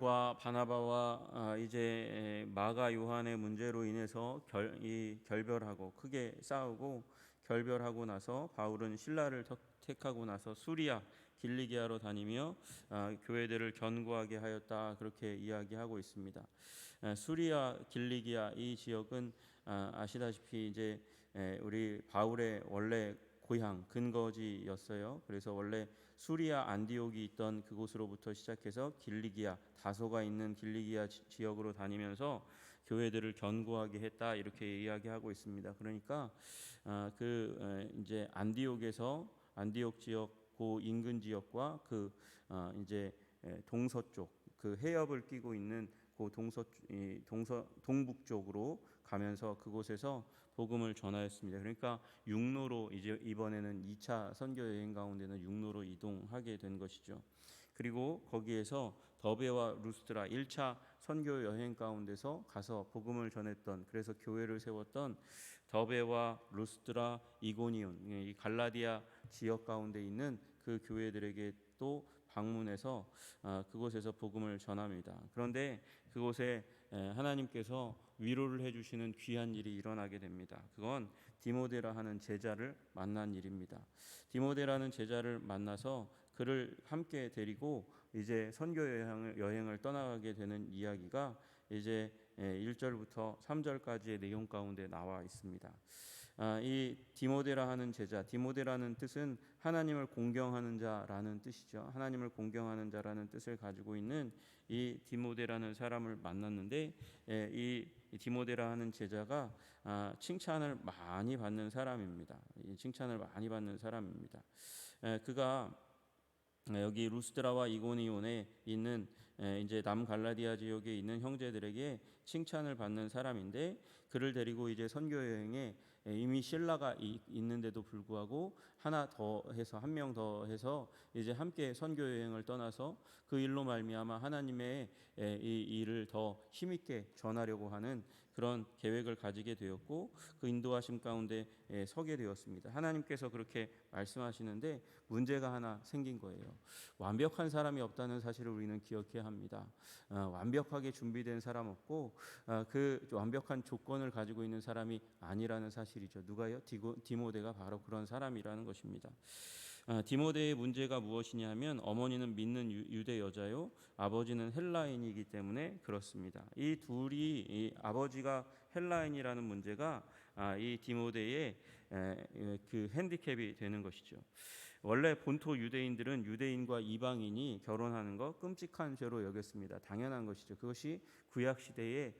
과 바나바와 이제 마가 요한의 문제로 인해서 결별하고 크게 싸우고 결별하고 나서 바울은 신라를 택하고 나서 수리아 길리기아로 다니며 교회들을 견고하게 하였다, 그렇게 이야기하고 있습니다. 수리아 길리기아 이 지역은 아시다시피 이제 우리 바울의 원래 고향 근거지였어요. 그래서 원래 수리아 안디옥이 있던 그곳으로부터 시작해서 길리기아 다소가 있는 길리기아 지역으로 다니면서 교회들을 견고하게 했다, 이렇게 이야기하고 있습니다. 그러니까 이제 안디옥 지역 그 인근 지역과 이제 동서쪽 그 해협을 끼고 있는 그 동북쪽으로 가면서 그곳에서 복음을 전하였습니다. 그러니까 육로로 이제 이번에는 2차 선교 여행 가운데는 육로로 이동하게 된 것이죠. 그리고 거기에서 더베와 루스드라 1차 선교 여행 가운데서 가서 복음을 전했던, 그래서 교회를 세웠던 더베와 루스드라, 이고니온, 이 갈라디아 지역 가운데 있는 그 교회들에게 또 방문해서 그곳에서 복음을 전합니다. 그런데 그곳에 하나님께서 위로를 해주시는 귀한 일이 일어나게 됩니다. 그건 디모데라 하는 제자를 만난 일입니다. 디모데라는 제자를 만나서 그를 함께 데리고 이제 선교 여행을 떠나가게 되는 이야기가 이제 1절부터 3절까지의 내용 가운데 나와 있습니다. 이 디모데라 하는 제자, 디모데라는 뜻은 하나님을 공경하는 자라는 뜻이죠. 하나님을 공경하는 자라는 뜻을 가지고 있는 이 디모데라는 사람을 만났는데, 이 디모데라 하는 제자가 칭찬을 많이 받는 사람입니다. 칭찬을 많이 받는 사람입니다. 그가 여기 루스드라와 이고니온에 있는 이제 남갈라디아 지역에 있는 형제들에게 칭찬을 받는 사람인데, 그를 데리고 이제 선교 여행에 이미 신라가 있는데도 불구하고 한 명 더 해서 이제 함께 선교 여행을 떠나서 그 일로 말미암아 하나님의 이 일을 더 힘있게 전하려고 하는 그런 계획을 가지게 되었고, 그 인도하심 가운데 서게 되었습니다. 하나님께서 그렇게 말씀하시는데 문제가 하나 생긴 거예요. 완벽한 사람이 없다는 사실을 우리는 기억해야 합니다. 완벽하게 준비된 사람 없고 그 완벽한 조건을 가지고 있는 사람이 아니라는 사실이죠. 누가요? 디모데가 바로 그런 사람이라는 것입니다. 디모데의 문제가 무엇이냐면, 어머니는 믿는 유대 여자요, 아버지는 헬라인이기 때문에 그렇습니다. 이 둘이, 이 아버지가 헬라인이라는 문제가 이 디모데의 그 핸디캡이 되는 것이죠. 원래 본토 유대인들은 유대인과 이방인이 결혼하는 거 끔찍한 죄로 여겼습니다. 당연한 것이죠. 그것이 구약 시대에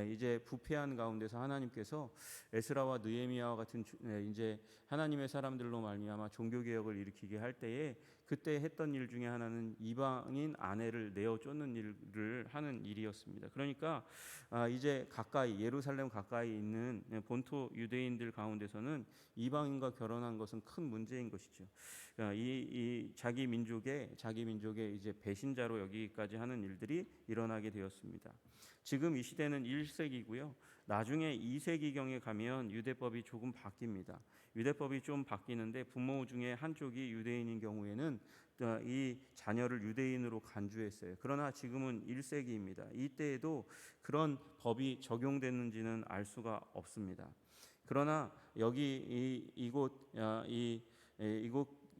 이제 부패한 가운데서 하나님께서 에스라와 느헤미야와 같은 이제 하나님의 사람들로 말미암아 종교 개혁을 일으키게 할 때에 그때 했던 일 중에 하나는 이방인 아내를 내어 쫓는 일을 하는 일이었습니다. 그러니까 이제 가까이 예루살렘 가까이 있는 본토 유대인들 가운데서는 이방인과 결혼한 것은 큰 문제인 것이죠. 이 자기 민족의 이제 배신자로 여기까지 하는 일들이 일어나게 되었습니다. 지금 이 시대는 1세기고요. 나중에 2세기경에 가면 유대법이 조금 바뀝니다. 유대법이 좀 바뀌는데 부모 중에 한쪽이 유대인인 경우에는 이 자녀를 유대인으로 간주했어요. 그러나 지금은 1세기입니다. 이때에도 그런 법이 적용됐는지는 알 수가 없습니다. 그러나 여기 이곳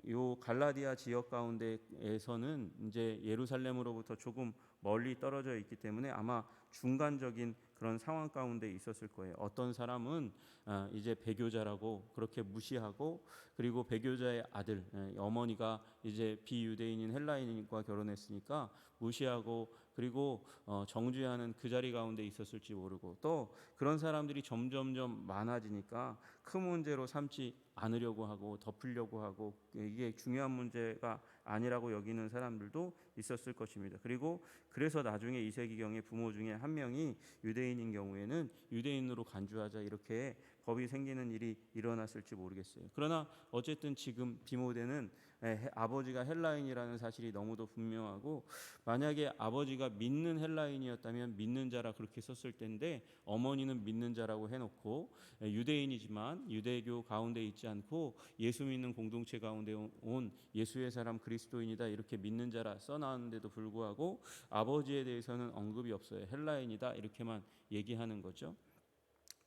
요 갈라디아 지역 가운데에서는 이제 예루살렘으로부터 조금 멀리 떨어져 있기 때문에 아마 중간적인 그런 상황 가운데 있었을 거예요. 어떤 사람은 이제 배교자라고 그렇게 무시하고, 그리고 배교자의 아들, 어머니가 이제 비유대인인 헬라인과 결혼했으니까 무시하고, 그리고 정죄하는 그 자리 가운데 있었을지 모르고, 또 그런 사람들이 점점점 많아지니까 큰 문제로 삼지 않으려고 하고 덮으려고 하고 이게 중요한 문제가 아니라고 여기는 사람들도 있었을 것입니다. 그래서 나중에 2세기경에 부모 중에 한 명이 유대인인 경우에는 유대인으로 간주하자, 이렇게 법이 생기는 일이 일어났을지 모르겠어요. 그러나 어쨌든 지금 디모데는 아버지가 헬라인이라는 사실이 너무도 분명하고, 만약에 아버지가 믿는 헬라인이었다면 믿는 자라 그렇게 썼을 텐데 어머니는 믿는 자라고 해놓고 유대인이지만 유대교 가운데 있지 않고 예수 믿는 공동체 가운데 온 예수의 사람 그리스도인이다 이렇게 믿는 자라 써놨는데도 불구하고 아버지에 대해서는 언급이 없어요. 헬라인이다 이렇게만 얘기하는 거죠.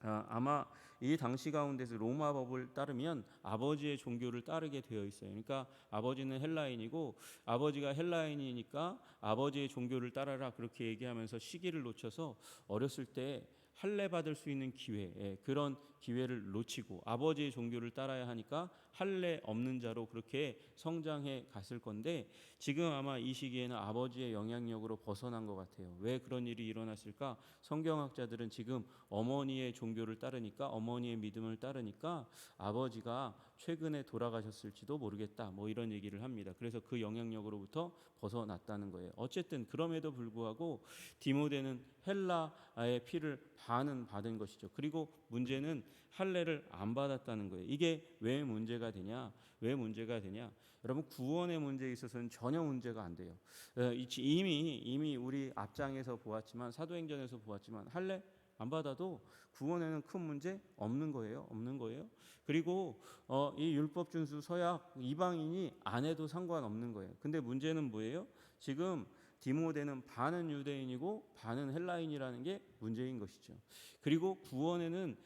아마 이 당시 가운데서 로마 법을 따르면 아버지의 종교를 따르게 되어 있어요. 그러니까 아버지는 헬라인이고 아버지가 헬라인이니까 아버지의 종교를 따라라 그렇게 얘기하면서 시기를 놓쳐서 어렸을 때 할례 받을 수 있는 기회, 그런 기회를 놓치고 아버지의 종교를 따라야 하니까 할례 없는 자로 그렇게 성장해 갔을 건데, 지금 아마 이 시기에는 아버지의 영향력으로 벗어난 것 같아요. 왜 그런 일이 일어났을까? 성경학자들은 지금 어머니의 종교를 따르니까, 어머니의 믿음을 따르니까 아버지가 최근에 돌아가셨을지도 모르겠다 뭐 이런 얘기를 합니다. 그래서 그 영향력으로부터 벗어났다는 거예요. 어쨌든 그럼에도 불구하고 디모데는 헬라의 피를 반은 받은 것이죠. 그리고 문제는 할례를 안 받았다는 거예요. 이게 왜 문제가 되냐? 왜 문제가 되냐? 여러분, 구원의 문제에 있어서는 전혀 문제가 안 돼요. 이미 우리 앞장에서 보았지만, 사도행전에서 보았지만 할례 안 받아도 구원에는 큰 문제 없는 거예요. 없는 거예요. 그리고 이 율법 준수 서약 이방인이 안 해도 상관없는 거예요. 근데 문제는 뭐예요? 지금 디모데는 반은 유대인이고 반은 헬라인이라는 게 문제인 것이죠. 그리고 구원에는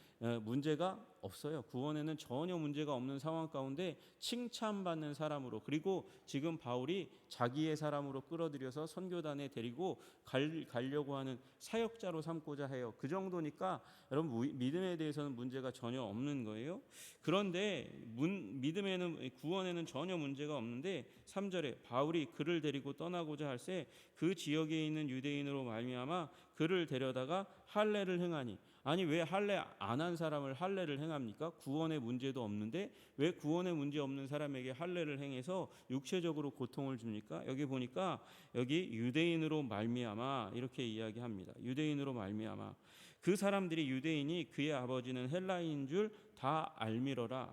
문제가 없어요. 구원에는 전혀 문제가 없는 상황 가운데 칭찬받는 사람으로, 그리고 지금 바울이 자기의 사람으로 끌어들여서 선교단에 데리고 가려고 하는 사역자로 삼고자 해요. 그 정도니까 여러분 믿음에 대해서는 문제가 전혀 없는 거예요. 그런데 믿음에는, 구원에는 전혀 문제가 없는데 3절에 바울이 그를 데리고 떠나고자 할새 그 지역에 있는 유대인으로 말미암아 그를 데려다가 할례를 행하니. 아니, 왜 할례 안 한 사람을 할례를 행합니까? 구원의 문제도 없는데 왜 구원의 문제 없는 사람에게 할례를 행해서 육체적으로 고통을 줍니까? 여기 보니까 여기 유대인으로 말미암아 이렇게 이야기합니다. 유대인으로 말미암아. 그 사람들이 유대인이 그의 아버지는 헬라인인 줄 다 알미러라.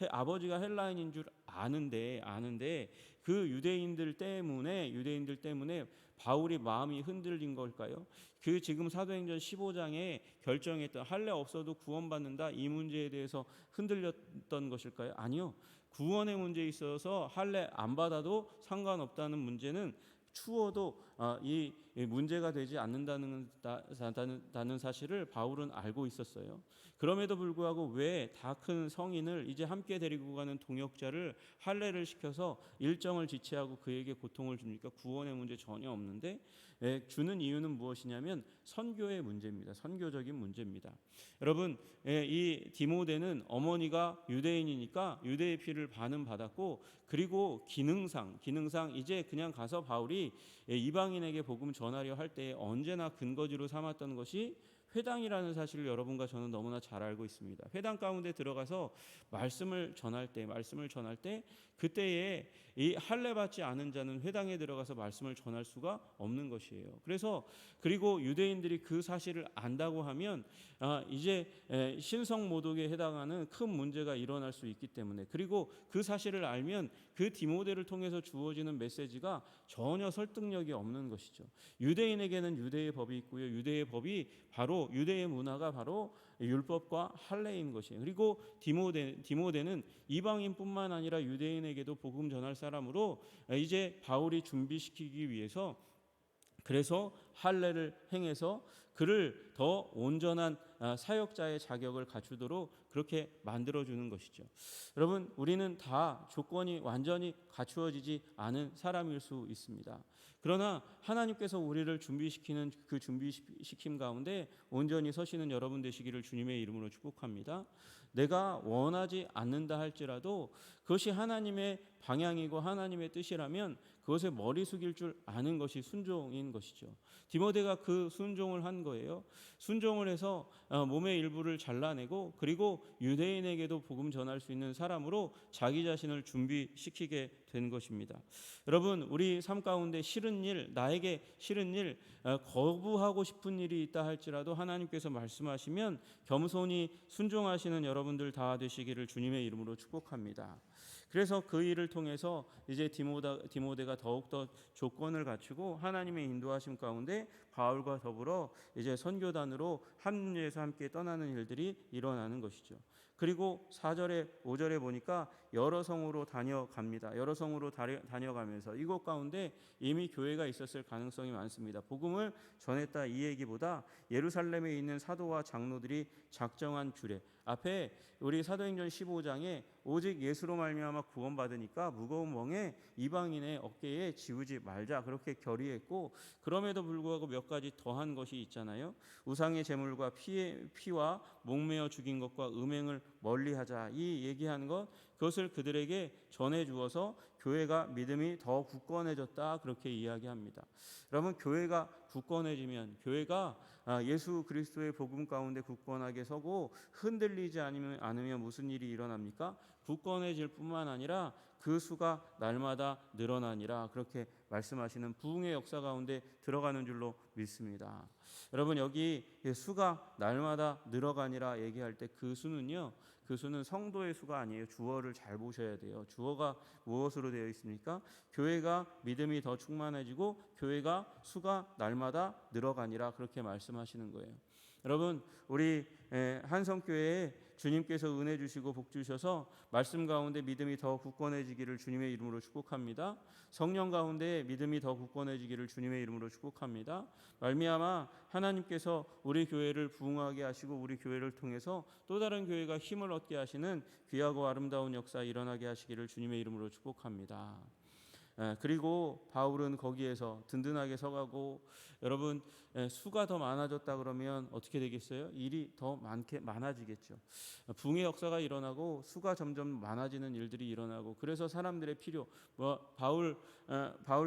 아버지가 헬라인인 줄 아는데 그 유대인들 때문에 바울이 마음이 흔들린 걸까요? 그 지금 사도행전 15장에 결정했던 할례 없어도 구원받는다 이 문제에 대해서 흔들렸던 것일까요? 아니요. 구원의 문제에 있어서 할례 안 받아도 상관없다는 문제는 추워도 이 문제가 되지 않는다는 사실을 바울은 알고 있었어요. 그럼에도 불구하고 왜 다 큰 성인을 이제 함께 데리고 가는 동역자를 할례를 시켜서 일정을 지체하고 그에게 고통을 줍니까? 구원의 문제 전혀 없는데 주는 이유는 무엇이냐면 선교의 문제입니다. 선교적인 문제입니다. 여러분, 이 디모데는 어머니가 유대인이니까 유대의 피를 반은 받았고, 그리고 기능상 이제 그냥 가서 바울이 이방인에게 복음 전하려 할 때 언제나 근거지로 삼았던 것이 회당이라는 사실을 여러분과 저는 너무나 잘 알고 있습니다. 회당 가운데 들어가서 말씀을 전할 때 그때에 이 할례 받지 않은 자는 회당에 들어가서 말씀을 전할 수가 없는 것이에요. 그리고 유대인들이 그 사실을 안다고 하면 이제 신성 모독에 해당하는 큰 문제가 일어날 수 있기 때문에, 그리고 그 사실을 알면 그 디모데를 통해서 주어지는 메시지가 전혀 설득력이 없는 것이죠. 유대인에게는 유대의 법이 있고요. 유대의 문화가 바로 율법과 할례인 것이에요. 그리고 디모데는 이방인뿐만 아니라 유대인에게도 복음 전할 사람으로 이제 바울이 준비시키기 위해서, 그래서 할례를 행해서 그를 더 온전한 사역자의 자격을 갖추도록 그렇게 만들어주는 것이죠. 여러분, 우리는 다 조건이 완전히 갖추어지지 않은 사람일 수 있습니다. 그러나 하나님께서 우리를 준비시키는 그 준비시킴 가운데 온전히 서시는 여러분 되시기를 주님의 이름으로 축복합니다. 내가 원하지 않는다 할지라도 그것이 하나님의 방향이고 하나님의 뜻이라면 그것에 머리 숙일 줄 아는 것이 순종인 것이죠. 디모데가 그 순종을 한 거예요. 순종을 해서 몸의 일부를 잘라내고 그리고 유대인에게도 복음 전할 수 있는 사람으로 자기 자신을 준비시키게 된 것입니다. 여러분, 우리 삶 가운데 싫은 일, 나에게 싫은 일, 거부하고 싶은 일이 있다 할지라도 하나님께서 말씀하시면 겸손히 순종하시는 여러분들 다 되시기를 주님의 이름으로 축복합니다. 그래서 그 일을 통해서 이제 디모데가 더욱더 조건을 갖추고 하나님의 인도하심 가운데 바울과 더불어 이제 선교단으로 합류해서 함께 떠나는 일들이 일어나는 것이죠. 그리고 4절에 5절에 보니까 여러 성으로 다녀갑니다. 여러 성으로 다녀가면서 이곳 가운데 이미 교회가 있었을 가능성이 많습니다. 복음을 전했다 이 얘기보다 예루살렘에 있는 사도와 장로들이 작정한 규례, 앞에 우리 사도행전 15장에 오직 예수로 말미암아 구원받으니까 무거운 멍에 이방인의 어깨에 지우지 말자 그렇게 결의했고, 그럼에도 불구하고 몇 가지 더한 것이 있잖아요. 우상의 제물과 피와 목매어 죽인 것과 음행을 멀리하자 이 얘기한 것, 그것을 그들에게 전해 주어서 교회가 믿음이 더 굳건해졌다 그렇게 이야기합니다. 여러분, 교회가 굳건해지면, 교회가 예수 그리스도의 복음 가운데 굳건하게 서고 흔들리지 않으면 무슨 일이 일어납니까? 굳건해질 뿐만 아니라 그 수가 날마다 늘어나니라 그렇게 말씀하시는 부흥의 역사 가운데 들어가는 줄로 믿습니다. 여러분, 여기 수가 날마다 늘어가니라 얘기할 때 그 수는요, 그 수는 성도의 수가 아니에요. 주어를 잘 보셔야 돼요. 주어가 무엇으로 되어 있습니까? 교회가 믿음이 더 충만해지고 교회가 수가 날마다 늘어가니라 그렇게 말씀하시는 거예요. 여러분, 우리 한성교회에 주님께서 은혜 주시고 복 주셔서 말씀 가운데 믿음이 더 굳건해지기를 주님의 이름으로 축복합니다. 성령 가운데 믿음이 더 굳건해지기를 주님의 이름으로 축복합니다. 말미암아 하나님께서 우리 교회를 부흥하게 하시고 우리 교회를 통해서 또 다른 교회가 힘을 얻게 하시는 귀하고 아름다운 역사 일어나게 하시기를 주님의 이름으로 축복합니다. 그리고 바울은 거기에서 든든하게 서가고, 여러분, 수가 더 많아졌다 그러면 어떻게 되겠어요? 일이 더 많아지겠죠. 붕의 역사가 일어나고 수가 점점 많아지는 일들이 일어나고, 그래서 사람들의 필요, 바울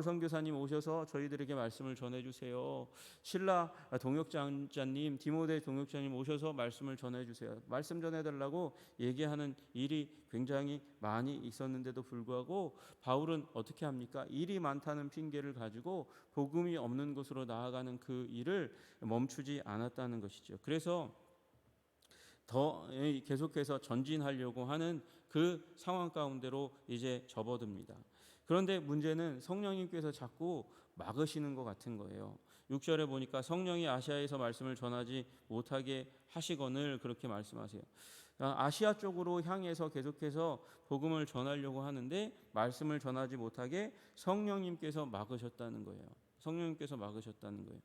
선교사님 오셔서 저희들에게 말씀을 전해주세요. 신라 동역자님, 디모데 동역자님 오셔서 말씀을 전해주세요. 말씀 전해달라고 얘기하는 일이 굉장히 많이 있었는데도 불구하고 바울은 어떻게 합니까? 일이 많다는 핑계를 가지고 복음이 없는 곳으로 나아가는 그 일을 멈추지 않았다는 것이죠. 그래서 더 계속해서 전진하려고 하는 그 상황 가운데로 이제 접어듭니다. 그런데 문제는 성령님께서 자꾸 막으시는 것 같은 거예요. 6절에 보니까 성령이 아시아에서 말씀을 전하지 못하게 하시거늘 그렇게 말씀하세요. 아시아 쪽으로 향해서 계속해서 복음을 전하려고 하는데 말씀을 전하지 못하게 성령님께서 막으셨다는 거예요. 성령님께서 막으셨다는 거예요.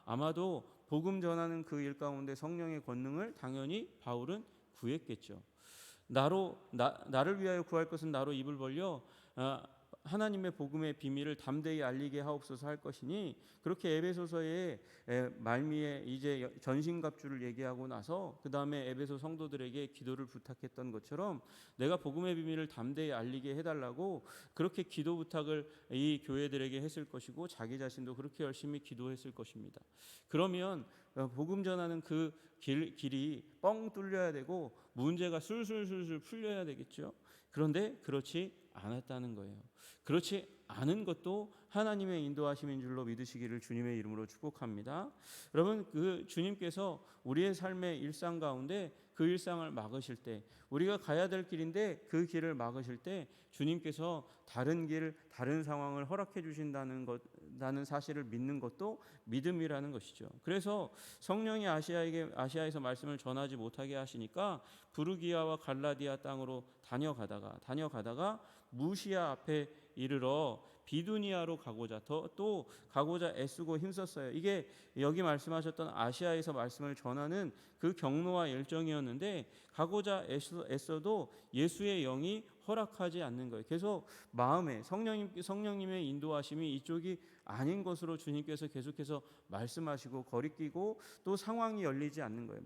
아마도 복음 전하는 그 일 가운데 성령의 권능을 당연히 바울은 구했겠죠. 나를 위하여 구할 것은 나로 입을 벌려 하나님의 복음의 비밀을 담대히 알리게 하옵소서 할 것이니, 그렇게 에베소서의 말미에 이제 전신갑주를 얘기하고 나서 그 다음에 에베소 성도들에게 기도를 부탁했던 것처럼 내가 복음의 비밀을 담대히 알리게 해달라고 그렇게 기도 부탁을 이 교회들에게 했을 것이고 자기 자신도 그렇게 열심히 기도했을 것입니다. 그러면 복음 전하는 그 길이 뻥 뚫려야 되고 문제가 술술술술 풀려야 되겠죠. 그런데 그렇지 않았다는 거예요. 그렇지 않은 것도 하나님의 인도하심인 줄로 믿으시기를 주님의 이름으로 축복합니다. 여러분, 그 주님께서 우리의 삶의 일상 가운데 그 일상을 막으실 때, 우리가 가야 될 길인데 그 길을 막으실 때 주님께서 다른 길, 다른 상황을 허락해 주신다는 사실을 믿는 것도 믿음이라는 것이죠. 그래서 성령이 아시아에서 말씀을 전하지 못하게 하시니까 부르기아와 갈라디아 땅으로 다녀가다가 무시아 앞에 이르러 비두니아로 가고자 애쓰고 힘썼어요. 이게 여기 말씀하셨던 아시아에서 말씀을 전하는 그 경로와 일정이었는데 가고자 애써도 예수의 영이 허락하지 않는 거예요. 계속 마음에 성령님의 인도하심이 이쪽이 아닌 것으로 주님께서 계속해서 말씀하시고 거리끼고 또 상황이 열리지 않는 거예요.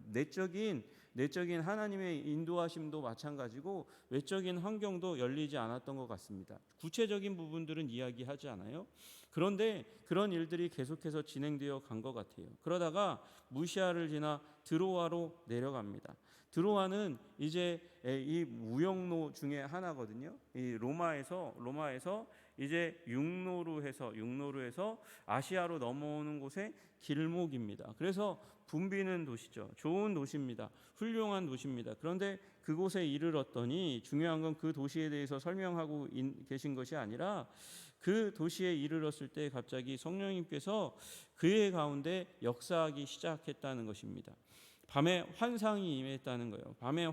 내적인 하나님의 인도하심도 마찬가지고 외적인 환경도 열리지 않았던 것 같습니다. 구체적인 부분들은 이야기하지 않아요. 그런데 그런 일들이 계속해서 진행되어 간 것 같아요. 그러다가 무시아를 지나 드로아로 내려갑니다. 드로아는 이제 이 무역로 중에 하나거든요. 이 로마에서 이제 육로로 해서 아시아로 넘어오는 곳의 길목입니다. 그래서 붐비는 도시죠. 좋은 도시입니다. 훌륭한 도시입니다. 그런데 그곳에 이르렀더니 중요한 건 그 도시에 대해서 설명하고 계신 것이 아니라 그 도시에 이르렀을 때 갑자기 성령님께서 그의 가운데 역사하기 시작했다는 것입니다. 밤에 환상이 임했다는 거예요. 밤에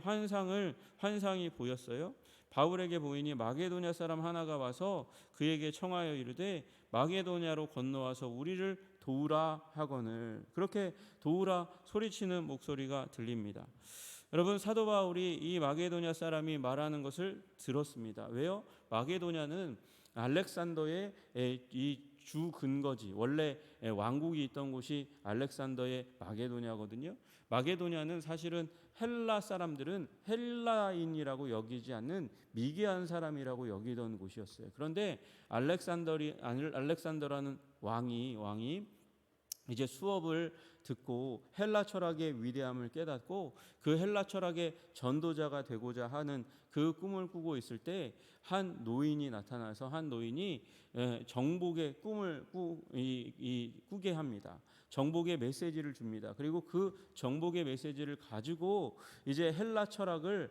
환상이 보였어요. 바울에게 보이니 마게도냐 사람 하나가 와서 그에게 청하여 이르되 마게도냐로 건너와서 우리를 도우라 하거늘. 그렇게 도우라 소리치는 목소리가 들립니다. 여러분, 사도 바울이 이 마게도냐 사람이 말하는 것을 들었습니다. 왜요? 마게도냐는 알렉산더의 이 주 근거지, 원래 왕국이 있던 곳이 알렉산더의 마게도냐거든요. 마게도냐는 사실은 헬라 사람들은 헬라인이라고 여기지 않는 미개한 사람이라고 여기던 곳이었어요. 그런데 알렉산더라는 왕이 이제 수업을 듣고 헬라 철학의 위대함을 깨닫고 그 헬라 철학의 전도자가 되고자 하는 그 꿈을 꾸고 있을 때 한 노인이 나타나서 정복의 꿈을 꾸게 합니다. 정복의 메시지를 줍니다. 그리고 그 정복의 메시지를 가지고 이제 헬라 철학을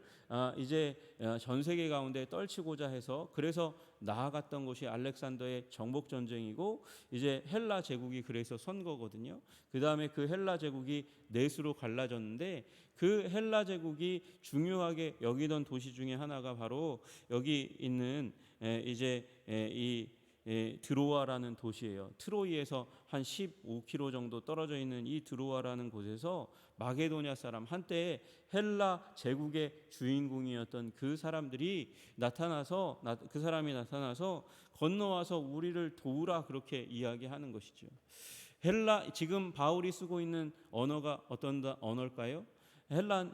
이제 전 세계 가운데 떨치고자 해서 그래서 나아갔던 것이 알렉산더의 정복 전쟁이고 이제 헬라 제국이 그래서 선 거거든요. 그 다음에 그 헬라 제국이 넷으로 갈라졌는데 그 헬라 제국이 중요하게 여기던 도시 중에 하나가 바로 여기 있는 이제 이 드로아라는 도시예요. 트로이에서 한 15km 정도 떨어져 있는 이 드로아라는 곳에서 마게도냐 사람, 한때 헬라 제국의 주인공이었던 그 사람이 나타나서 건너와서 우리를 도우라 그렇게 이야기하는 것이죠. 지금 바울이 쓰고 있는 언어가 어떤 언어일까요?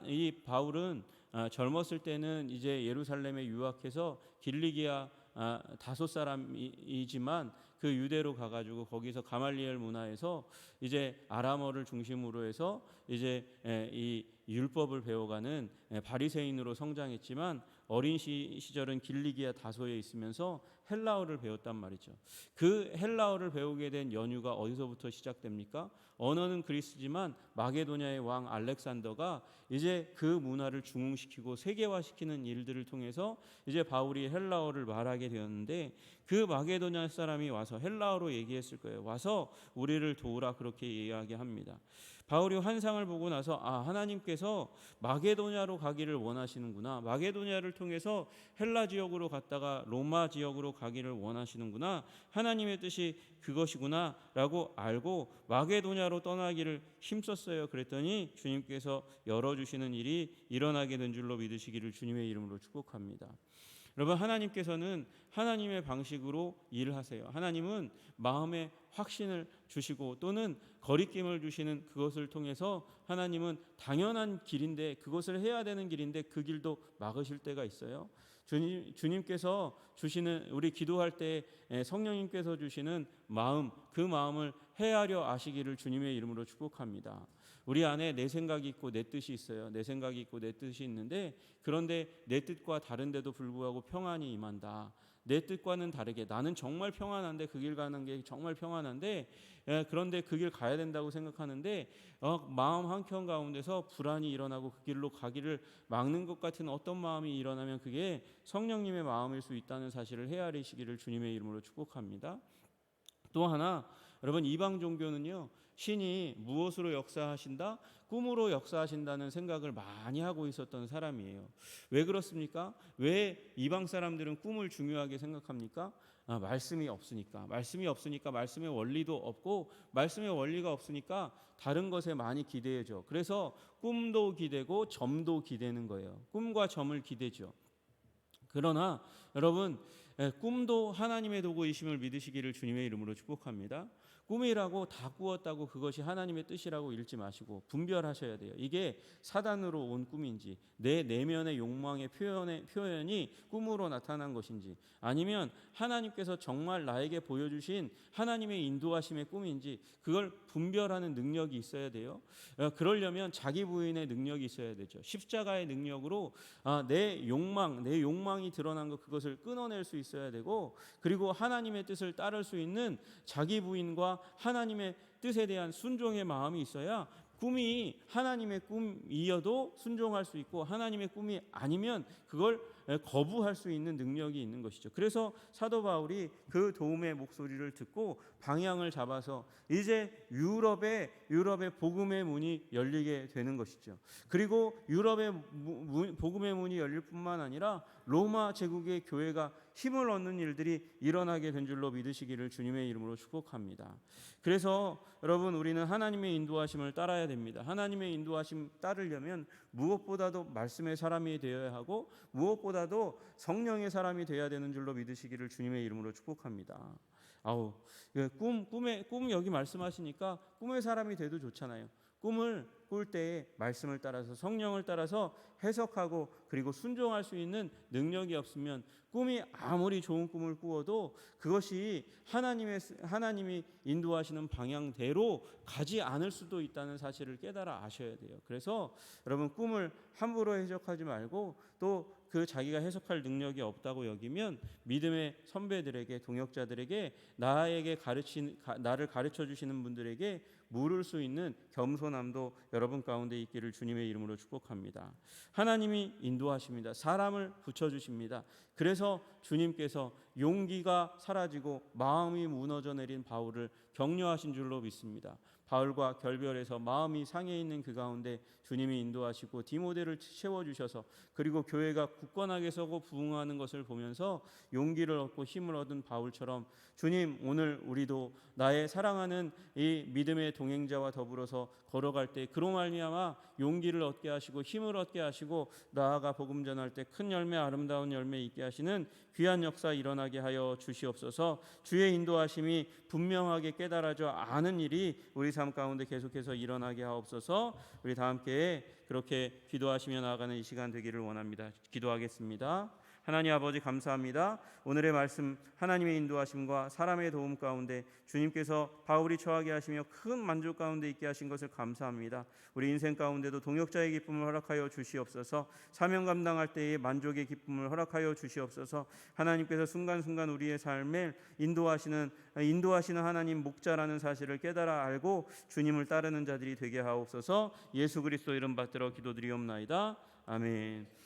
이 바울은 젊었을 때는 이제 예루살렘에 유학해서 길리기아 다소 사람이지만 그 유대로 가가지고 거기서 가말리엘 문화에서 이제 아람어를 중심으로 해서 이제 이 율법을 배워가는 바리새인으로 성장했지만 어린 시절은 길리기아 다소에 있으면서 헬라어를 배웠단 말이죠. 그 헬라어를 배우게 된 연유가 어디서부터 시작됩니까? 언어는 그리스지만 마게도냐의 왕 알렉산더가 이제 그 문화를 중흥시키고 세계화시키는 일들을 통해서 이제 바울이 헬라어를 말하게 되었는데 그 마게도냐 사람이 와서 헬라어로 얘기했을 거예요. 와서 우리를 도우라 그렇게 이야기합니다. 바울이 환상을 보고 나서 하나님께서 마게도냐로 가기를 원하시는구나. 마게도냐를 통해서 헬라 지역으로 갔다가 로마 지역으로 가기를 원하시는구나. 하나님의 뜻이 그것이구나 라고 알고 마게도냐로 떠나기를 힘썼어요. 그랬더니 주님께서 열어주시는 일이 일어나게 된 줄로 믿으시기를 주님의 이름으로 축복합니다. 여러분, 하나님께서는 하나님의 방식으로 일을 하세요. 하나님은 마음에 확신을 주시고 또는 거리낌을 주시는 그것을 통해서 하나님은 당연한 길인데 그것을 해야 되는 길인데 그 길도 막으실 때가 있어요. 주님께서 주시는 우리 기도할 때 성령님께서 주시는 마음, 그 마음을 헤아려 아시기를 주님의 이름으로 축복합니다. 우리 안에 내 생각이 있고 내 뜻이 있어요. 내 생각이 있고 내 뜻이 있는데 그런데 내 뜻과 다른데도 불구하고 평안이 임한다. 내 뜻과는 다르게 나는 정말 평안한데 그 길 가는 게 정말 평안한데 그런데 그 길 가야 된다고 생각하는데 마음 한켠 가운데서 불안이 일어나고 그 길로 가기를 막는 것 같은 어떤 마음이 일어나면 그게 성령님의 마음일 수 있다는 사실을 헤아리시기를 주님의 이름으로 축복합니다. 또 하나, 여러분, 이방 종교는요, 신이 무엇으로 역사하신다? 꿈으로 역사하신다는 생각을 많이 하고 있었던 사람이에요. 왜 그렇습니까? 왜 이방 사람들은 꿈을 중요하게 생각합니까? 말씀이 없으니까. 말씀의 원리도 없고 말씀의 원리가 없으니까 다른 것에 많이 기대죠. 그래서 꿈도 기대고 점도 기대는 거예요. 꿈과 점을 기대죠. 그러나 여러분, 꿈도 하나님의 도구이심을 믿으시기를 주님의 이름으로 축복합니다. 꿈이라고 다 꾸었다고 그것이 하나님의 뜻이라고 읽지 마시고 분별하셔야 돼요. 이게 사단으로 온 꿈인지, 내 내면의 욕망의 표현이 꿈으로 나타난 것인지, 아니면 하나님께서 정말 나에게 보여주신 하나님의 인도하심의 꿈인지, 그걸 분별하는 능력이 있어야 돼요. 그러려면 자기 부인의 능력이 있어야 되죠. 십자가의 능력으로 내 욕망이 드러난 것, 그것을 끊어낼 수 있어야 되고, 그리고 하나님의 뜻을 따를 수 있는 자기 부인과 하나님의 뜻에 대한 순종의 마음이 있어야 꿈이 하나님의 꿈이어도 순종할 수 있고, 하나님의 꿈이 아니면 그걸 거부할 수 있는 능력이 있는 것이죠. 그래서 사도 바울이 그 도움의 목소리를 듣고 방향을 잡아서 이제 유럽의 복음의 문이 열리게 되는 것이죠. 그리고 유럽의 복음의 문이 열릴 뿐만 아니라 로마 제국의 교회가 힘을 얻는 일들이 일어나게 된 줄로 믿으시기를 주님의 이름으로 축복합니다. 그래서 여러분, 우리는 하나님의 인도하심을 따라야 됩니다. 하나님의 인도하심 따르려면 무엇보다도 말씀의 사람이 되어야 하고, 무엇보다도 성령의 사람이 되어야 되는 줄로 믿으시기를 주님의 이름으로 축복합니다. 꿈 여기 말씀하시니까 꿈의 사람이 돼도 좋잖아요. 꿈을 꿀 때에 말씀을 따라서, 성령을 따라서 해석하고 그리고 순종할 수 있는 능력이 없으면 꿈이 아무리 좋은 꿈을 꾸어도 그것이 하나님이 인도하시는 방향대로 가지 않을 수도 있다는 사실을 깨달아 아셔야 돼요. 그래서 여러분, 꿈을 함부로 해석하지 말고, 또 그 자기가 해석할 능력이 없다고 여기면 믿음의 선배들에게, 동역자들에게, 나를 가르쳐 주시는 분들에게 물을 수 있는 겸손함도 여러분 가운데 있기를 주님의 이름으로 축복합니다. 하나님이 인도하십니다. 사람을 붙여주십니다. 그래서 주님께서 용기가 사라지고 마음이 무너져 내린 바울을 격려하신 줄로 믿습니다. 바울과 결별해서 마음이 상해 있는 그 가운데 주님이 인도하시고 디모데를 채워주셔서, 그리고 교회가 굳건하게 서고 부흥하는 것을 보면서 용기를 얻고 힘을 얻은 바울처럼, 주님, 오늘 우리도 나의 사랑하는 이 믿음의 동행자와 더불어서 걸어갈 때 그로 말미암아 용기를 얻게 하시고 힘을 얻게 하시고, 나아가 복음 전할 때 큰 열매, 아름다운 열매 있게 하시는 귀한 역사 일어나게 하여 주시옵소서. 주의 인도하심이 분명하게 깨달아져 아는 일이 우리 삶 가운데 계속해서 일어나게 하옵소서. 우리 다 함께 그렇게 기도하시며 나아가는 이 시간 되기를 원합니다. 기도하겠습니다. 하나님 아버지, 감사합니다. 오늘의 말씀, 하나님의 인도하심과 사람의 도움 가운데 주님께서 바울이 처하게 하시며 큰 만족 가운데 있게 하신 것을 감사합니다. 우리 인생 가운데도 동역자의 기쁨을 허락하여 주시옵소서. 사명 감당할 때의 만족의 기쁨을 허락하여 주시옵소서. 하나님께서 순간순간 우리의 삶을 인도하시는 하나님 목자라는 사실을 깨달아 알고 주님을 따르는 자들이 되게 하옵소서. 예수 그리스도 이름 받들어 기도드리옵나이다. 아멘.